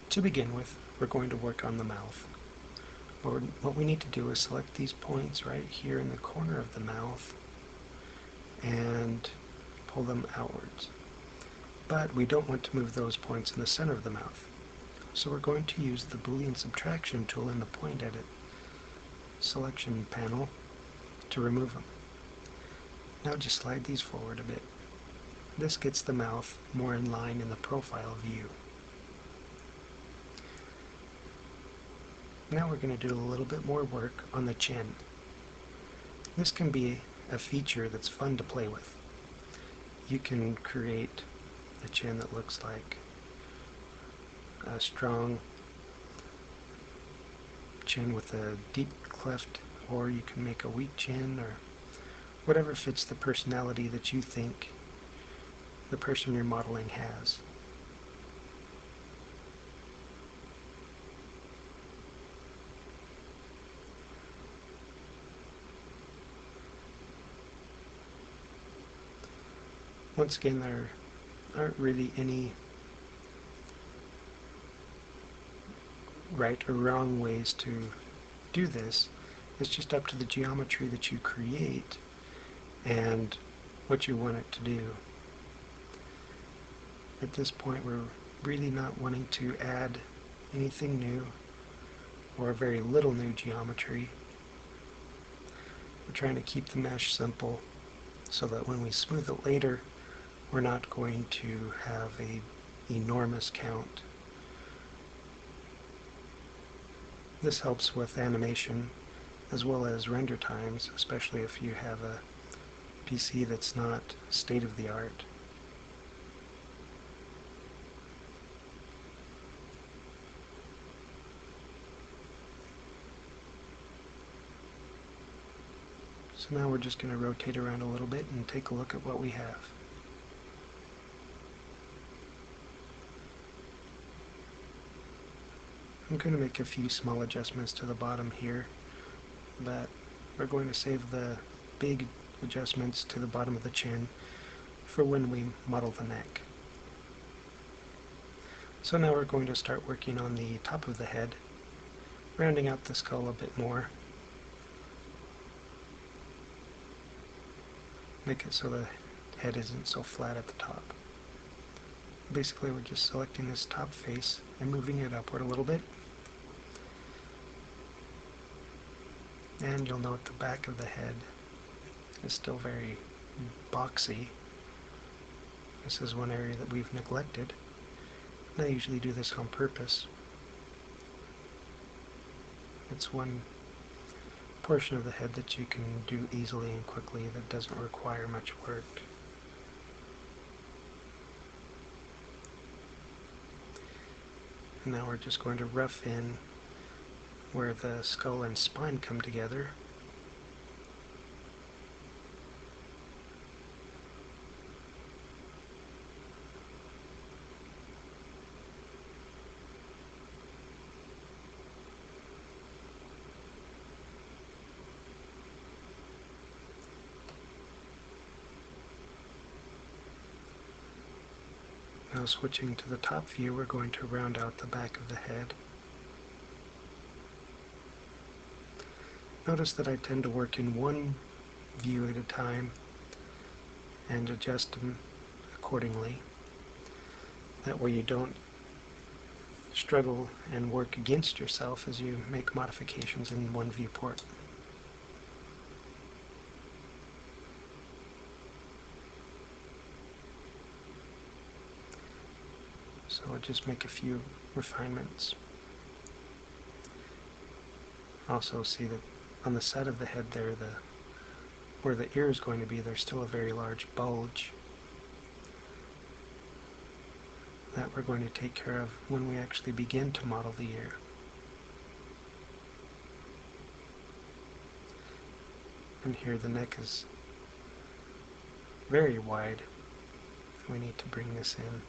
To begin with, we're going to work on the mouth. What we need to do is select these points right here in the corner of the mouth and pull them outwards. But we don't want to move those points in the center of the mouth. So we're going to use the Boolean subtraction tool in the point edit selection panel to remove them. Now just slide these forward a bit. This gets the mouth more in line in the profile view. Now we're going to do a little bit more work on the chin. This can be a feature that's fun to play with. You can create a chin that looks like a strong chin with a deep cleft, or you can make a weak chin, or whatever fits the personality that you think the person you're modeling has. Once again, there aren't really any right or wrong ways to do this. It's just up to the geometry that you create and what you want it to do. At this point, we're really not wanting to add anything new or very little new geometry. We're trying to keep the mesh simple so that when we smooth it later, we're not going to have an enormous count. This helps with animation as well as render times, especially if you have a PC that's not state-of-the-art. So now we're just going to rotate around a little bit and take a look at what we have. I'm going to make a few small adjustments to the bottom here, but we're going to save the big adjustments to the bottom of the chin for when we model the neck. So now we're going to start working on the top of the head, rounding out the skull a bit more. Make it so the head isn't so flat at the top. Basically, we're just selecting this top face and moving it upward a little bit. And you'll note the back of the head is still very boxy. This is one area that we've neglected. And I usually do this on purpose. It's one portion of the head that you can do easily and quickly that doesn't require much work. And now we're just going to rough in where the skull and spine come together. Now switching to the top view, we're going to round out the back of the head. Notice that I tend to work in one view at a time and adjust them accordingly. That way you don't struggle and work against yourself as you make modifications in one viewport. So I'll just make a few refinements. Also see that on the side of the head there, where the ear is going to be, there's still a very large bulge that we're going to take care of when we actually begin to model the ear. And here the neck is very wide. We need to bring this in.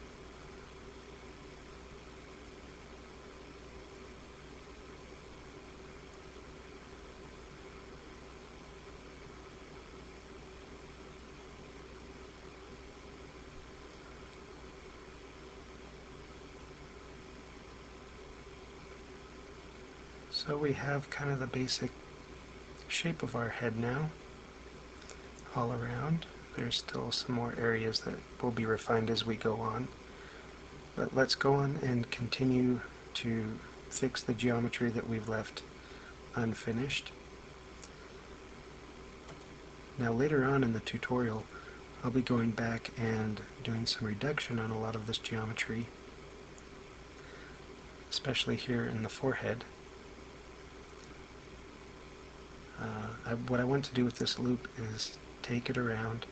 So we have kind of the basic shape of our head now, all around. There's still some more areas that will be refined as we go on. But let's go on and continue to fix the geometry that we've left unfinished. Now later on in the tutorial, I'll be going back and doing some reduction on a lot of this geometry, especially here in the forehead. What I want to do with this loop is take it around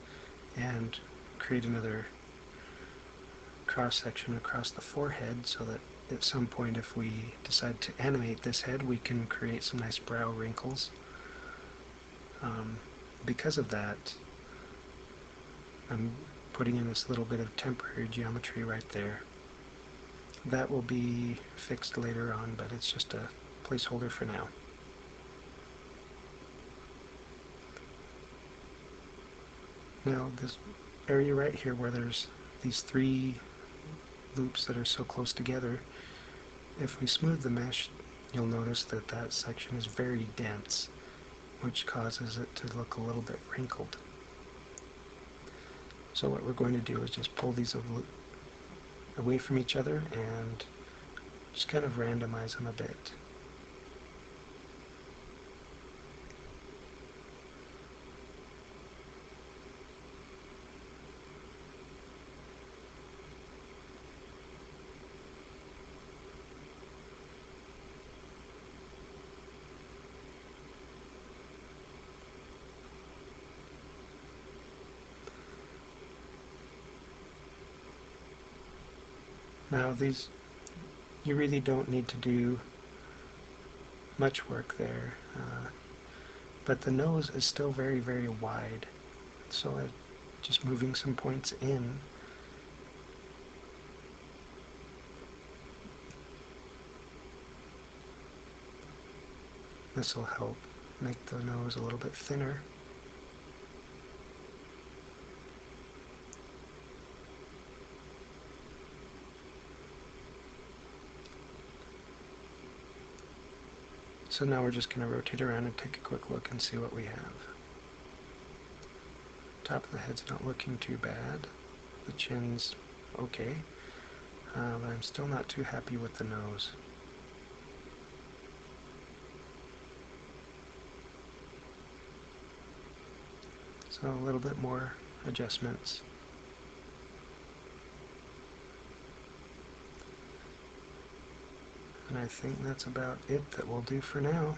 and create another cross-section across the forehead so that at some point if we decide to animate this head we can create some nice brow wrinkles. Because of that, I'm putting in this little bit of temporary geometry right there. That will be fixed later on, but it's just a placeholder for now. Now this area right here where there's these three loops that are so close together, if we smooth the mesh, you'll notice that that section is very dense, which causes it to look a little bit wrinkled. So what we're going to do is just pull these away from each other and just kind of randomize them a bit. Now these, you really don't need to do much work there, but the nose is still very, very wide, so just moving some points in this will help make the nose a little bit thinner. So now we're just going to rotate around and take a quick look and see what we have. Top of the head's not looking too bad. The chin's okay, but I'm still not too happy with the nose. So a little bit more adjustments. And I think that's about it that we'll do for now.